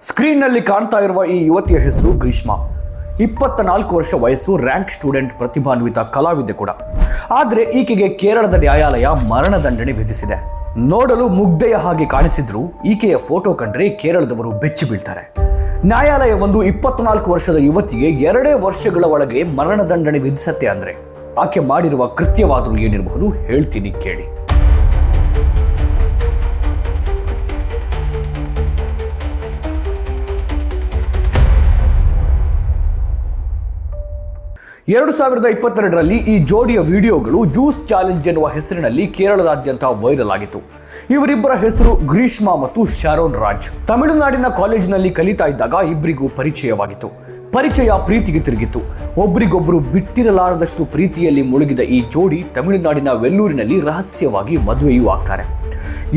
ಸ್ಕ್ರೀನ್ನಲ್ಲಿ ಕಾಣ್ತಾ ಇರುವ ಈ ಯುವತಿಯ ಹೆಸರು ಗ್ರೀಷ್ಮಾ. 24 ವರ್ಷ ವಯಸ್ಸು, ರ್ಯಾಂಕ್ ಸ್ಟೂಡೆಂಟ್, ಪ್ರತಿಭಾನ್ವಿತ ಕಲಾವಿದೆ ಕೂಡ. ಆದರೆ ಈಕೆಗೆ ಕೇರಳದ ನ್ಯಾಯಾಲಯ ಮರಣದಂಡನೆ ವಿಧಿಸಿದೆ. ನೋಡಲು ಮುಗ್ಧೆಯ ಹಾಗೆ ಕಾಣಿಸಿದ್ರು ಈಕೆಯ ಫೋಟೋ ಕಂಡ್ರೆ ಕೇರಳದವರು ಬೆಚ್ಚಿ ಬೀಳ್ತಾರೆ. ನ್ಯಾಯಾಲಯ ಒಂದು 24 ವರ್ಷದ ಯುವತಿಗೆ 2 ವರ್ಷಗಳ ಒಳಗೆ ಮರಣದಂಡನೆ ವಿಧಿಸತ್ತೆ ಅಂದ್ರೆ ಆಕೆ ಮಾಡಿರುವ ಕೃತ್ಯವಾದರೂ ಏನಿರಬಹುದು ಹೇಳ್ತೀನಿ ಕೇಳಿ. 2022ರಲ್ಲಿ ಈ ಜೋಡಿಯ ವಿಡಿಯೋಗಳು ಜ್ಯೂಸ್ ಚಾಲೆಂಜ್ ಎನ್ನುವ ಹೆಸರಿನಲ್ಲಿ ಕೇರಳದಾದ್ಯಂತ ವೈರಲ್ ಆಗಿತ್ತು. ಇವರಿಬ್ಬರ ಹೆಸರು ಗ್ರೀಷ್ಮಾ ಮತ್ತು ಶಾರೋನ್ ರಾಜ್. ತಮಿಳುನಾಡಿನ ಕಾಲೇಜಿನಲ್ಲಿ ಕಲಿತಾ ಇದ್ದಾಗ ಇಬ್ಬರಿಗೂ ಪರಿಚಯವಾಗಿತ್ತು. ಪರಿಚಯ ಪ್ರೀತಿಗೆ ತಿರುಗಿತ್ತು. ಒಬ್ಬರಿಗೊಬ್ಬರು ಬಿಟ್ಟಿರಲಾರದಷ್ಟು ಪ್ರೀತಿಯಲ್ಲಿ ಮುಳುಗಿದ ಈ ಜೋಡಿ ತಮಿಳುನಾಡಿನ ವೆಲ್ಲೂರಿನಲ್ಲಿ ರಹಸ್ಯವಾಗಿ ಮದುವೆಯೂ ಆಗ್ತಾರೆ.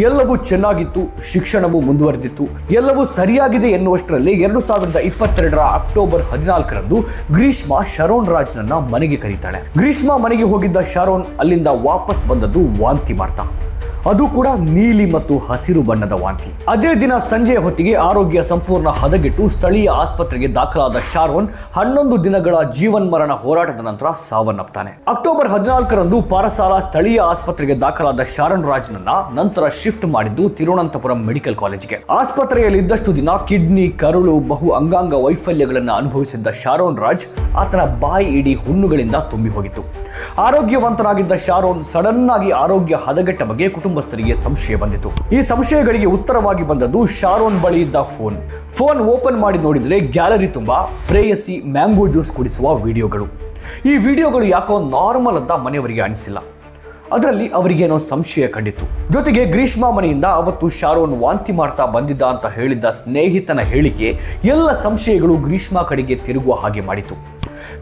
ಎಲ್ಲವೂ ಚೆನ್ನಾಗಿತ್ತು, ಶಿಕ್ಷಣವೂ ಮುಂದುವರೆದಿತ್ತು, ಎಲ್ಲವೂ ಸರಿಯಾಗಿದೆ ಎನ್ನುವಷ್ಟರಲ್ಲಿ 2022ರ ಅಕ್ಟೋಬರ್ 14ರಂದು ಗ್ರೀಷ್ಮಾ ಶರೋನ್ ರಾಜ್ನನ್ನ ಮನೆಗೆ ಕರೀತಾಳೆ. ಗ್ರೀಷ್ಮಾ ಮನೆಗೆ ಹೋಗಿದ್ದ ಶರೋನ್ ಅಲ್ಲಿಂದ ವಾಪಸ್ ಬಂದದ್ದು ವಾಂತಿ ಮಾಡ್ತಾ, ಅದು ಕೂಡ ನೀಲಿ ಮತ್ತು ಹಸಿರು ಬಣ್ಣದ ವಾಂತಿ. ಅದೇ ದಿನ ಸಂಜೆಯ ಹೊತ್ತಿಗೆ ಆರೋಗ್ಯ ಸಂಪೂರ್ಣ ಹದಗೆಟ್ಟು ಸ್ಥಳೀಯ ಆಸ್ಪತ್ರೆಗೆ ದಾಖಲಾದ ಶಾರೋನ್ 11 ದಿನಗಳ ಜೀವನ್ಮರಣ ಹೋರಾಟದ ನಂತರ ಸಾವನ್ನಪ್ತಾನೆ. ಅಕ್ಟೋಬರ್ 14ರಂದು ಪಾರಸಾಲ ಸ್ಥಳೀಯ ಆಸ್ಪತ್ರೆಗೆ ದಾಖಲಾದ ಶಾರೋನ್ ರಾಜ್ನನ್ನ ನಂತರ ಶಿಫ್ಟ್ ಮಾಡಿದ್ದು ತಿರುವನಂತಪುರಂ ಮೆಡಿಕಲ್ ಕಾಲೇಜಿಗೆ. ಆಸ್ಪತ್ರೆಯಲ್ಲಿ ಇದ್ದಷ್ಟು ದಿನ ಕಿಡ್ನಿ, ಕರುಳು, ಬಹು ಅಂಗಾಂಗ ವೈಫಲ್ಯಗಳನ್ನು ಅನುಭವಿಸಿದ್ದ ಶಾರೋನ್ ರಾಜ್ ಆತನ ಬಾಯಿ ಇಡೀ ಹುಣ್ಣುಗಳಿಂದ ತುಂಬಿ ಹೋಗಿತ್ತು. ಆರೋಗ್ಯವಂತನಾಗಿದ್ದ ಶಾರೋನ್ ಸಡನ್ ಆಗಿ ಆರೋಗ್ಯ ಹದಗೆಟ್ಟ ಬಗ್ಗೆ ಕುಟುಂಬಸ್ಥರಿಗೆ ಸಂಶಯ ಬಂದಿತು. ಈ ಸಂಶಯಗಳಿಗೆ ಉತ್ತರವಾಗಿ ಬಂದದ್ದು ಶಾರೋನ್ ಬಳಿ ಇದ್ದ ಫೋನ್ ಓಪನ್ ಮಾಡಿ ನೋಡಿದ್ರೆ ಗ್ಯಾಲರಿ ತುಂಬಾ ಪ್ರೇಯಸಿ ಮ್ಯಾಂಗೋ ಜ್ಯೂಸ್ ಕುಡಿಸುವ ವಿಡಿಯೋಗಳು. ಈ ವಿಡಿಯೋಗಳು ಯಾಕೋ ನಾರ್ಮಲ್ ಅಂತ ಮನೆಯವರಿಗೆ ಅನಿಸಿಲ್ಲ. ಅದರಲ್ಲಿ ಅವರಿಗೇನೋ ಸಂಶಯ ಕಂಡಿತ್ತು. ಜೊತೆಗೆ ಗ್ರೀಷ್ಮಾ ಮನೆಯಿಂದ ಅವತ್ತು ಶಾರೋನ್ ವಾಂತಿ ಮಾಡ್ತಾ ಬಂದಿದ್ದ ಅಂತ ಹೇಳಿದ್ದ ಸ್ನೇಹಿತನ ಹೇಳಿಕೆ ಎಲ್ಲ ಸಂಶಯಗಳು ಗ್ರೀಷ್ಮಾ ಕಡೆಗೆ ತಿರುಗುವ ಹಾಗೆ ಮಾಡಿತು.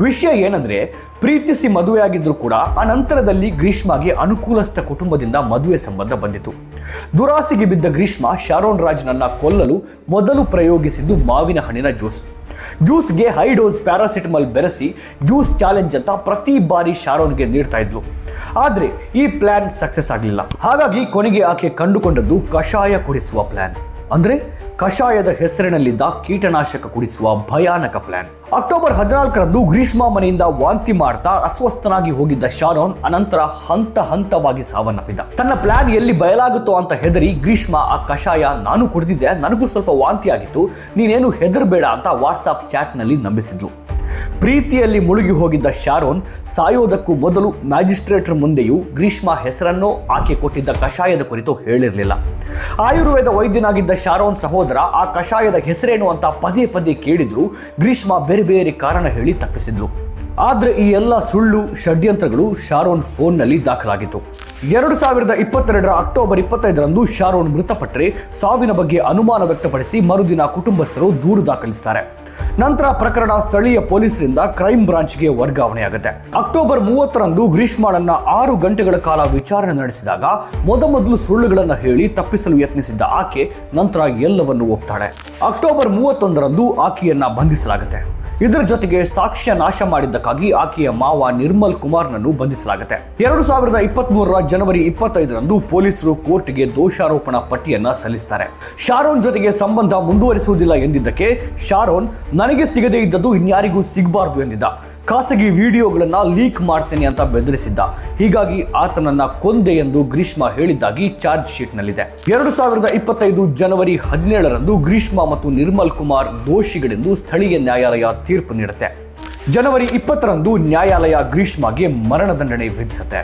ವಿಷಯ ಏನಂದ್ರೆ, ಪ್ರೀತಿಸಿ ಮದುವೆಯಾಗಿದ್ರು ಕೂಡ ಆ ನಂತರದಲ್ಲಿ ಗ್ರೀಷ್ಮಾಗೆ ಅನುಕೂಲಸ್ಥ ಕುಟುಂಬದಿಂದ ಮದುವೆ ಸಂಬಂಧ ಬಂದಿತು. ದುರಾಸೆಗೆ ಬಿದ್ದ ಗ್ರೀಷ್ಮಾ ಶಾರೋನ್ ರಾಜ್ನನ್ನ ಕೊಲ್ಲಲು ಮೊದಲು ಪ್ರಯೋಗಿಸಿದ್ದು ಮಾವಿನ ಹಣ್ಣಿನ ಜ್ಯೂಸ್ಗೆ ಹೈ ಡೋಸ್ ಪ್ಯಾರಾಸಿಟಮಲ್ ಬೆರೆಸಿ ಜ್ಯೂಸ್ ಚಾಲೆಂಜ್ ಅಂತ ಪ್ರತಿ ಬಾರಿ ಶಾರೋನ್ಗೆ ನೀಡ್ತಾ ಇದ್ಲು. ಆದ್ರೆ ಈ ಪ್ಲಾನ್ ಸಕ್ಸಸ್ ಆಗಲಿಲ್ಲ. ಹಾಗಾಗಿ ಕೊನೆಗೆ ಆಕೆ ಕಂಡುಕೊಂಡದ್ದು ಕಷಾಯ ಕುಡಿಸುವ ಪ್ಲಾನ್. ಅಂದ್ರೆ ಕಷಾಯದ ಹೆಸರಿನಲ್ಲಿದ್ದ ಕೀಟನಾಶಕ ಕುಡಿಸುವ ಭಯಾನಕ ಪ್ಲಾನ್. ಅಕ್ಟೋಬರ್ 14ರಂದು ಗ್ರೀಷ್ಮಾ ಮನೆಯಿಂದ ವಾಂತಿ ಮಾಡ್ತಾ ಅಸ್ವಸ್ಥನಾಗಿ ಹೋಗಿದ್ದ ಶಾರೋನ್ ಅನಂತರ ಹಂತವಾಗಿ ಸಾವನ್ನಪ್ಪಿದ್ದ. ತನ್ನ ಪ್ಲಾನ್ ಎಲ್ಲಿ ಬಯಲಾಗುತ್ತೋ ಅಂತ ಹೆದರಿ ಗ್ರೀಷ್ಮಾ ಆ ಕಷಾಯ ನಾನು ಕುಡಿದಿದ್ದೆ, ನನಗೂ ಸ್ವಲ್ಪ ವಾಂತಿ ಆಗಿತ್ತು, ನೀನೇನು ಹೆದರಬೇಡ ಅಂತ ವಾಟ್ಸಾಪ್ ಚಾಟ್ನಲ್ಲಿ ನಂಬಿಸಿದ್ರು. ಪ್ರೀತಿಯಲ್ಲಿ ಮುಳುಗಿ ಹೋಗಿದ್ದ ಶಾರೋನ್ ಸಾಯೋದಕ್ಕೂ ಮೊದಲು ಮ್ಯಾಜಿಸ್ಟ್ರೇಟರ್ ಮುಂದೆಯೂ ಗ್ರೀಷ್ಮಾ ಹೆಸರನ್ನೋ ಆಕೆ ಕೊಟ್ಟಿದ್ದ ಕಷಾಯದ ಕುರಿತು ಹೇಳಿರಲಿಲ್ಲ. ಆಯುರ್ವೇದ ವೈದ್ಯನಾಗಿದ್ದ ಶಾರೋನ್ ಸಹೋದರ ಆ ಕಷಾಯದ ಹೆಸರೇನು ಅಂತ ಪದೇ ಕೇಳಿದ್ರು. ಗ್ರೀಷ್ಮಾ ಬೇರೆ ಕಾರಣ ಹೇಳಿ ತಪ್ಪಿಸಿದ್ರು. ಆದ್ರೆ ಈ ಎಲ್ಲ ಸುಳ್ಳು ಷಡ್ಯಂತ್ರಗಳು ಶಾರೋನ್ ಫೋನ್ನಲ್ಲಿ ದಾಖಲಾಗಿತ್ತು. 2022ರ ಅಕ್ಟೋಬರ್ 25ರಂದು ಶಾರೋನ್ ಮೃತಪಟ್ಟರೆ ಸಾವಿನ ಬಗ್ಗೆ ಅನುಮಾನ ವ್ಯಕ್ತಪಡಿಸಿ ಮರುದಿನ ಕುಟುಂಬಸ್ಥರು ದೂರು ದಾಖಲಿಸುತ್ತಾರೆ. ನಂತರ ಪ್ರಕರಣ ಸ್ಥಳೀಯ ಪೊಲೀಸರಿಂದ ಕ್ರೈಮ್ ಬ್ರಾಂಚ್ಗೆ ವರ್ಗಾವಣೆಯಾಗುತ್ತೆ. ಅಕ್ಟೋಬರ್ 30ರಂದು ಗ್ರೀಷ್ಮಾಳನ್ನ 6 ಗಂಟೆಗಳ ಕಾಲ ವಿಚಾರಣೆ ನಡೆಸಿದಾಗ ಮೊದಲು ಸುಳ್ಳುಗಳನ್ನು ಹೇಳಿ ತಪ್ಪಿಸಲು ಯತ್ನಿಸಿದ್ದ ಆಕೆ ನಂತರ ಎಲ್ಲವನ್ನು ಒಪ್ತಾಳೆ. ಅಕ್ಟೋಬರ್ 31ರಂದು ಆಕೆಯನ್ನ ಬಂಧಿಸಲಾಗುತ್ತೆ. ಇದರ ಜೊತೆಗೆ ಸಾಕ್ಷ್ಯ ನಾಶ ಮಾಡಿದ್ದಕ್ಕಾಗಿ ಆಕೆಯ ಮಾವ ನಿರ್ಮಲ್ ಕುಮಾರ್ನನ್ನು ಬಂಧಿಸಲಾಗುತ್ತೆ. 2023ರ ಜನವರಿ 25ರಂದು ಪೊಲೀಸರು ಕೋರ್ಟ್ಗೆ ದೋಷಾರೋಪಣಾ ಪಟ್ಟಿಯನ್ನ ಸಲ್ಲಿಸುತ್ತಾರೆ. ಶಾರೋನ್ ಜೊತೆಗೆ ಸಂಬಂಧ ಮುಂದುವರಿಸುವುದಿಲ್ಲ ಎಂದಿದ್ದಕ್ಕೆ ಶಾರೋನ್ ನನಗೆ ಸಿಗದೇ ಇದ್ದದ್ದು ಇನ್ಯಾರಿಗೂ ಸಿಗಬಾರದು ಎಂದಿದ್ದ. ಖಾಸಗಿ ವಿಡಿಯೋಗಳನ್ನ ಲೀಕ್ ಮಾಡ್ತೇನೆ ಅಂತ ಬೆದರಿಸಿದ್ದ. ಹೀಗಾಗಿ ಆತನನ್ನ ಕೊಂದೆ ಎಂದು ಗ್ರೀಷ್ಮಾ ಹೇಳಿದ್ದಾಗಿ ಚಾರ್ಜ್ ಶೀಟ್ನಲ್ಲಿದೆ. 2025 ಜನವರಿ 17ರಂದು ಗ್ರೀಷ್ಮಾ ಮತ್ತು ನಿರ್ಮಲ್ ಕುಮಾರ್ ದೋಷಿಗಳೆಂದು ಸ್ಥಳೀಯ ನ್ಯಾಯಾಲಯ ತೀರ್ಪು ನೀಡುತ್ತೆ. ಜನವರಿ 20ರಂದು ನ್ಯಾಯಾಲಯ ಗ್ರೀಷ್ಮಾಗೆ ಮರಣದಂಡನೆ ವಿಧಿಸುತ್ತೆ.